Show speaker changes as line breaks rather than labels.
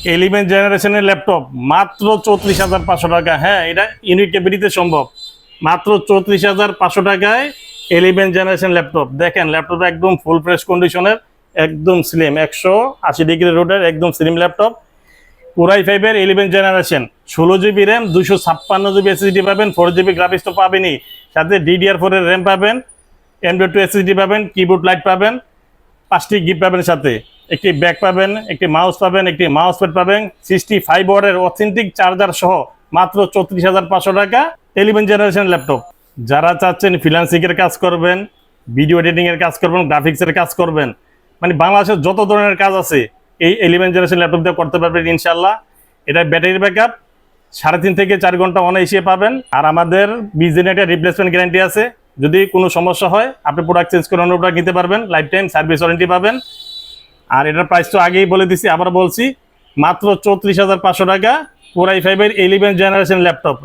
11 জেনারেশনের ল্যাপটপ মাত্র 34,500 টাকা। হ্যাঁ, এটা ইউনিট ক্যাপাসিটিতে সম্ভব। মাত্র 34,500 টাকায় 11 জেনারেশন ল্যাপটপ। দেখেন ল্যাপটপটা একদম ফুল ফ্রেশ কন্ডিশনের, একদম স্লিম, 180 ডিগ্রি রোডের একদম স্লিম ল্যাপটপ। কোরাই 5-এর 11 generation, 16 GB RAM, 256 GB SSD পাবেন, 4 GB গ্রাফিক্স তো পাবেনই, সাথে DDR4 এর র্যাম পাবেন, M.2 SSD পাবেন, কিবোর্ড লাইট পাবেন, 5টি গিফট পাবেন, সাথে একটি ব্যাগ পাবেন, একটি মাউস পাবেন, একটি মাউস প্যাড পাবেন, 65 ওয়াটের অথেন্টিক চার্জার সহ মাত্র 34,500 টাকা 11 জেনারেশন ল্যাপটপ। যারা চাচ্ছেন ফ্রিল্যান্সিংয়ের কাজ করবেন, ভিডিও এডিটিংয়ের কাজ করবেন, গ্রাফিক্সের কাজ করবেন, মানে বাংলাদেশের যত ধরনের কাজ আছে এই 11 জেনারেশন ল্যাপটপ দিয়ে করতে পারবেন ইনশাল্লাহ। এটা ব্যাটারি ব্যাকআপ 3.5 থেকে 4 ঘন্টা অনায়াসে পাবেন। আর আমাদের 20 দিনের একটা রিপ্লেসমেন্ট গ্যারান্টি আছে। যদি কোনো সমস্যা হয় আপনি প্রোডাক্ট চেঞ্জ করে অন্য প্রোডাক্ট নিতে পারবেন, লাইফ টাইম সার্ভিস ওয়ারেন্টি পাবেন। আর এটার প্রাইস তো আগেই বলে দিছি, আবার বলছি, মাত্র 34,500 টাকা কোরাই 5-এর 11 জেনারেশন ল্যাপটপ।